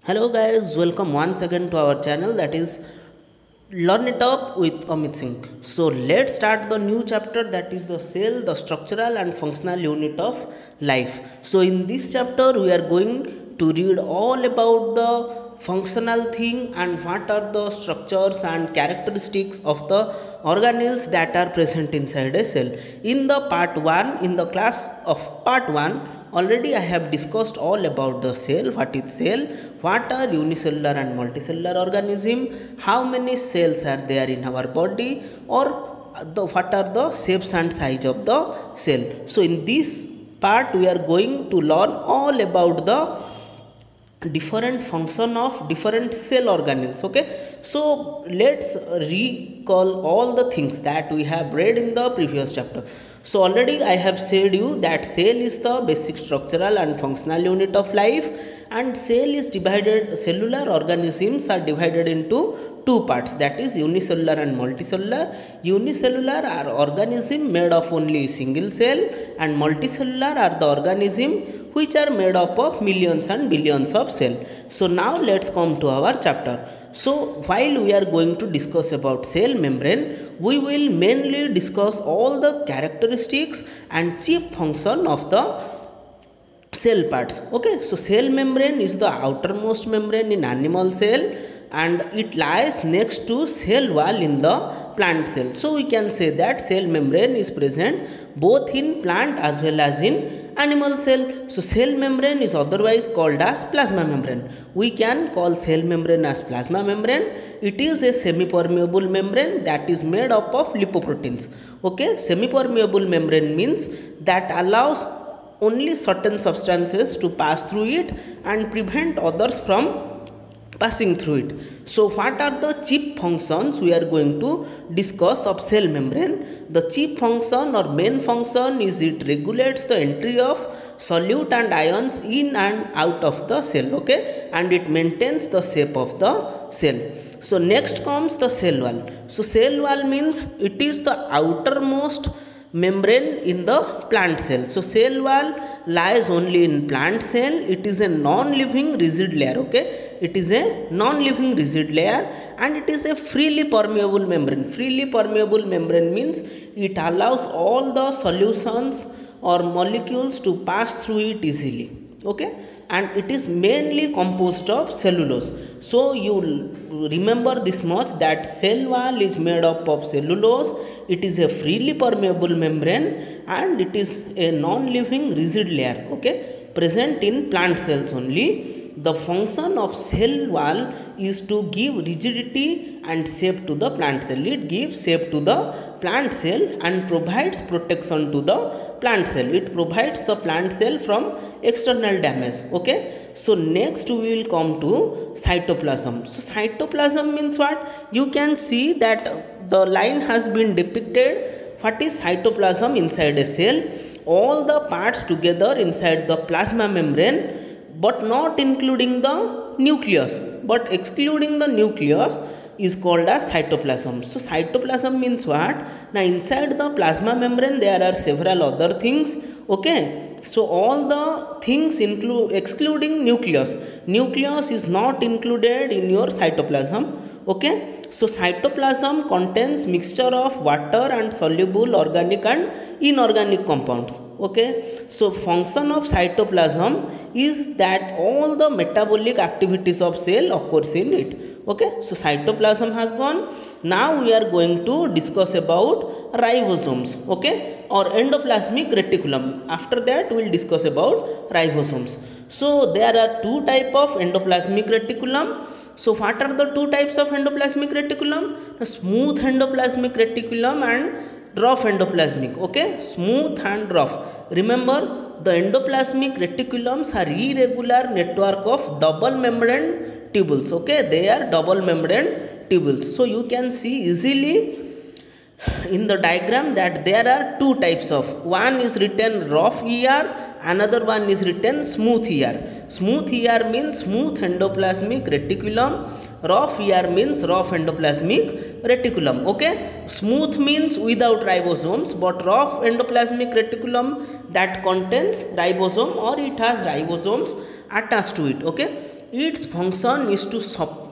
Hello guys, welcome once again to our channel, that is Learn It Up with Amit Singh. So let's start the new chapter, that is the cell, the structural and functional unit of life. So in this chapter we are going to read all about the functional thing and what are the structures and characteristics of the organelles that are present inside a cell. In the part 1, in the class of part 1, already I have discussed all about the cell, what is cell, what are unicellular and multicellular organism, how many cells are there in our body, or what are the shapes and size of the cell. So in this part we are going to learn all about the different function of different cell organelles. Okay, so let's recall all the things that we have read in the previous chapter. So already I have said you that cell is the basic structural and functional unit of life, and cellular organisms are divided into two parts, that is unicellular and multicellular. Unicellular are organism made of only single cell, and multicellular are the organism which are made up of millions and billions of cells. So now let's come to our chapter. So while we are going to discuss about cell membrane, we will mainly discuss all the characteristics and chief function of the cell parts. Okay, so cell membrane is the outermost membrane in animal cell, and it lies next to cell wall in the plant cell. So we can say that cell membrane is present both in plant as well as in animal cell. So cell membrane is otherwise called as plasma membrane. We can call cell membrane as plasma membrane. It is a semi-permeable membrane that is made up of lipoproteins. Okay, semi-permeable membrane means that allows only certain substances to pass through it and prevent others from passing through it. So what are the chief functions we are going to discuss of cell membrane? The chief function or main function is it regulates the entry of solute and ions in and out of the cell. Okay, and it maintains the shape of the cell. So next comes the cell wall. So cell wall means it is the outermost membrane in the plant cell. So cell wall lies only in plant cell. It is a non-living rigid layer. Okay, it is a non-living rigid layer, and it is a freely permeable membrane. Freely permeable membrane means it allows all the solutions or molecules to pass through it easily. Okay, and it is mainly composed of cellulose. So you remember this much, that cell wall is made up of cellulose. It is a freely permeable membrane, and it is a non-living rigid layer. Okay, present in plant cells only. The function of cell wall is to give rigidity and shape to the plant cell. It gives shape to the plant cell and provides protection to the plant cell. It provides the plant cell from external damage. Okay, so next we will come to cytoplasm. So cytoplasm means what? You can see that the line has been depicted. What is cytoplasm? Inside a cell, all the parts together inside the plasma membrane, but not including the nucleus, but excluding the nucleus is called as cytoplasm. So cytoplasm means what? Now inside the plasma membrane there are several other things. Okay, so all the things include excluding nucleus. Nucleus is not included in your cytoplasm. Okay, so cytoplasm contains mixture of water and soluble organic and inorganic compounds. Okay, so function of cytoplasm is that all the metabolic activities of cell occurs in it. Okay, so cytoplasm has gone. Now we are going to discuss about ribosomes. Okay, or endoplasmic reticulum. After that we will discuss about ribosomes. So there are two types of endoplasmic reticulum. So what are the two types of endoplasmic reticulum? The smooth endoplasmic reticulum and rough endoplasmic. Okay, smooth and rough. Remember, the endoplasmic reticulums are irregular network of double membrane tubules. Okay, they are double membrane tubules. So you can see easily in the diagram that there are two types of, one is written rough ER, another one is written smooth ER. Smooth ER means smooth endoplasmic reticulum, rough ER means rough endoplasmic reticulum. Okay, smooth means without ribosomes, but rough endoplasmic reticulum that contains ribosome or it has ribosomes attached to it. Okay, its function is to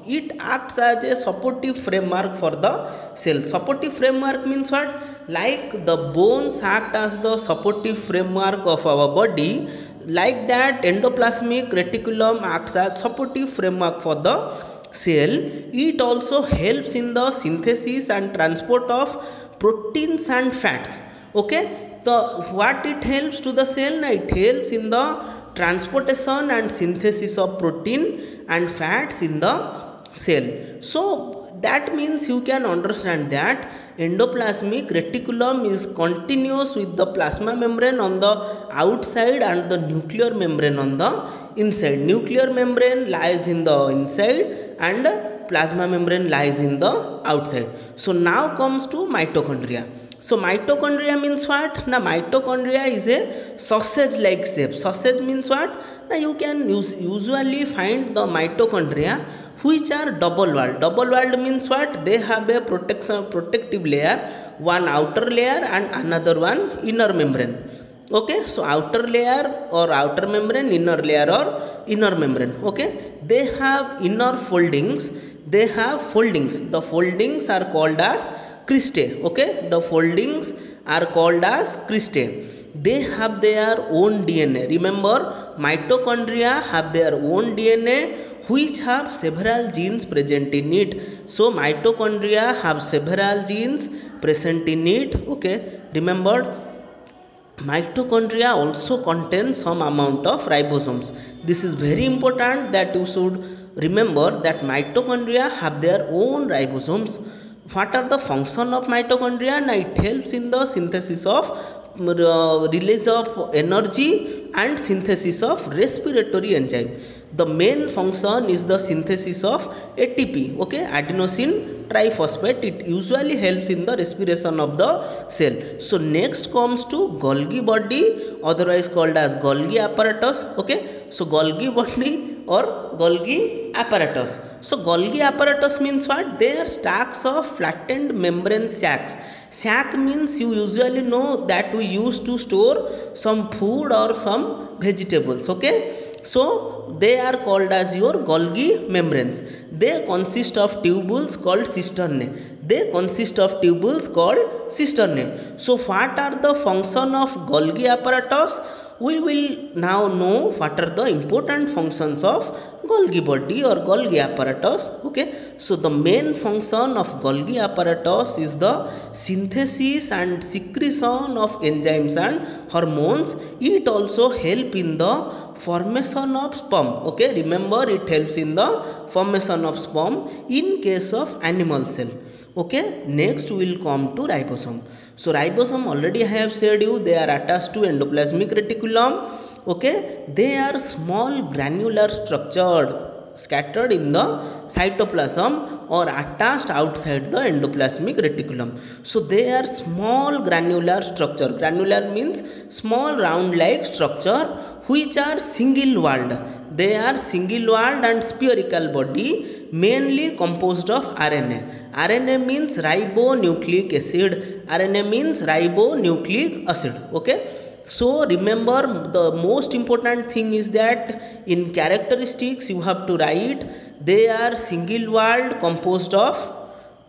it acts as a supportive framework for the cell. Supportive framework means what? Like the bones act as the supportive framework of our body, like that endoplasmic reticulum acts as supportive framework for the cell. It also helps in the synthesis and transport of proteins and fats. Okay, the what it helps to the cell? It helps in the transportation and synthesis of protein and fats in the cell. So that means you can understand that endoplasmic reticulum is continuous with the plasma membrane on the outside and the nuclear membrane on the inside. Nuclear membrane lies in the inside and plasma membrane lies in the outside. So now comes to mitochondria. So mitochondria means what? Now mitochondria is a sausage like shape. Sausage means what? Now you can usually find the mitochondria which are double walled. Double walled means what? They have a protective layer, one outer layer and another one inner membrane. Okay, so outer layer or outer membrane, inner layer or inner membrane. Okay, they have inner foldings, they have foldings. The foldings are called as cristae. Okay, the foldings are called as cristae. They have their own DNA. Remember, mitochondria have their own DNA which have several genes present in it. So mitochondria have several genes present in it. Okay, remember, mitochondria also contain some amount of ribosomes. This is very important that you should remember that mitochondria have their own ribosomes. What are the function of mitochondria? Now it helps in the synthesis of release of energy and synthesis of respiratory enzyme. The main function is the synthesis of ATP, okay, adenosine triphosphate. It usually helps in the respiration of the cell. So next comes to Golgi body, otherwise called as Golgi apparatus. Okay, so Golgi body or Golgi apparatus. So Golgi apparatus means what? They are stacks of flattened membrane sacs. Sac means you usually know that we used to store some food or some vegetables. Okay, so they are called as your Golgi membranes. They consist of tubules called cisternae. They consist of tubules called cisternae. So what are the function of Golgi apparatus? We will now know what are the important functions of Golgi body or Golgi apparatus. Okay, so the main function of Golgi apparatus is the synthesis and secretion of enzymes and hormones. It also help in the formation of sperm. Okay, remember, it helps in the formation of sperm in case of animal cell. Okay, next we will come to ribosome. So ribosome, already I have said you, they are attached to endoplasmic reticulum. Okay, they are small granular structures scattered in the cytoplasm or attached outside the endoplasmic reticulum. So they are small granular structure. Granular means small round like structure which are single walled. They are single walled and spherical body, mainly composed of RNA. RNA means ribonucleic acid. RNA means ribonucleic acid. Okay, so remember, the most important thing is that in characteristics you have to write they are single walled composed of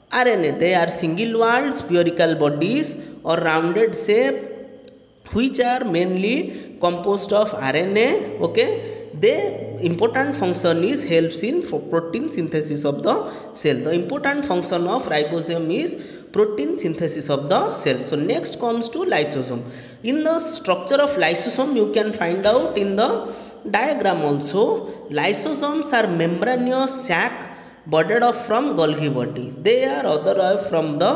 RNA. They are single walled spherical bodies or rounded shape which are mainly composed of RNA. Okay, the important function is helps in for protein synthesis of the cell. The important function of ribosome is protein synthesis of the cell. So next comes to lysosome. In the structure of lysosome, you can find out in the diagram also. Lysosomes are membranous sac budded off from Golgi body. They are otherwise from the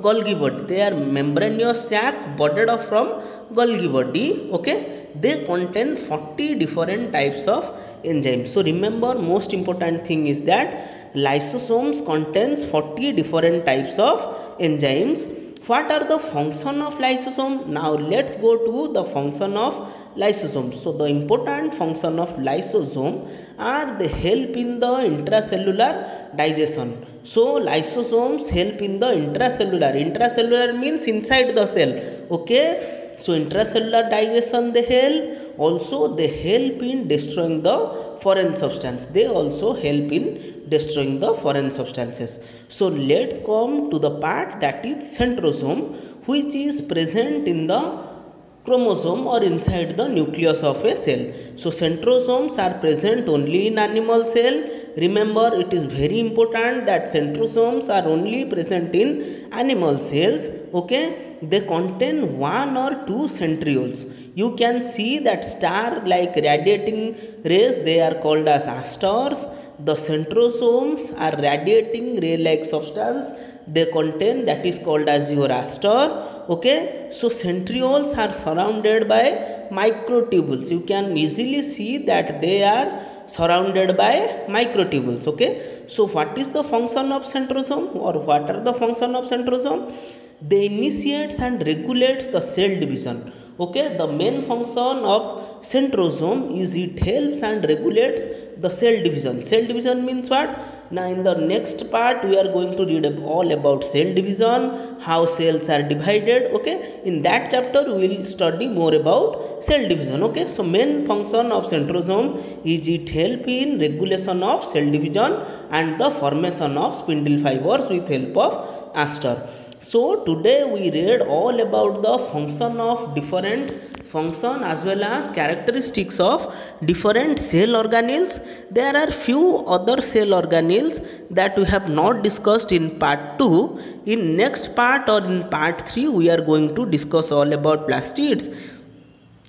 Golgi body. They are membranous sac budded off from Golgi body. Okay, they contain 40 different types of enzymes. So remember, most important thing is that lysosomes contains 40 different types of enzymes. What are the function of lysosome? Now let's go to the function of lysosome. So the important function of lysosome are they help in the intracellular digestion. So lysosomes help in the intracellular. Intracellular means inside the cell. Okay, So intracellular digestion they help, also they help in destroying the foreign substance, they also help in destroying the foreign substances. So let's come to the part that is centrosome, which is present in the chromosome or inside the nucleus of a cell. So centrosomes are present only in animal cell. Remember, it is very important that centrosomes are only present in animal cells. Okay, they contain one or two centrioles. You can see that star like radiating rays, they are called as asters. The centrosomes are radiating ray like substance, they contain, that is called as your aster. Okay, so centrioles are surrounded by microtubules. You can easily see that they are surrounded by microtubules. Okay, so what is the function of centrosome, or what are the function of centrosome? They initiates and regulates the cell division. Okay, the main function of centrosome is it helps and regulates the cell division. Cell division means what? Now in the next part we are going to read all about cell division, how cells are divided. Okay, in that chapter we will study more about cell division. Okay, so main function of centrosome is it help in regulation of cell division and the formation of spindle fibers with help of aster. So today we read all about the function of different function as well as characteristics of different cell organelles. There are few other cell organelles that we have not discussed in part 2. In next part or in part 3 we are going to discuss all about plastids,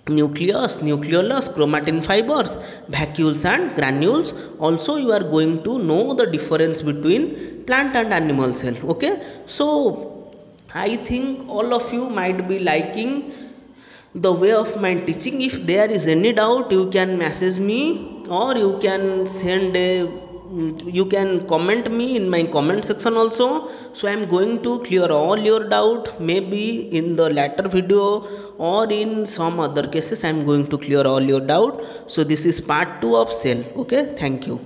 nucleus, nucleolus, chromatin fibers, vacuoles and granules. Also you are going to know the difference between plant and animal cell. Okay, so I think all of you might be liking the way of my teaching. If there is any doubt, you can message me, or you can comment me in my comment section also. So I am going to clear all your doubt, maybe in the later video or in some other cases I am going to clear all your doubt. So this is part 2 of cell. Okay, thank you.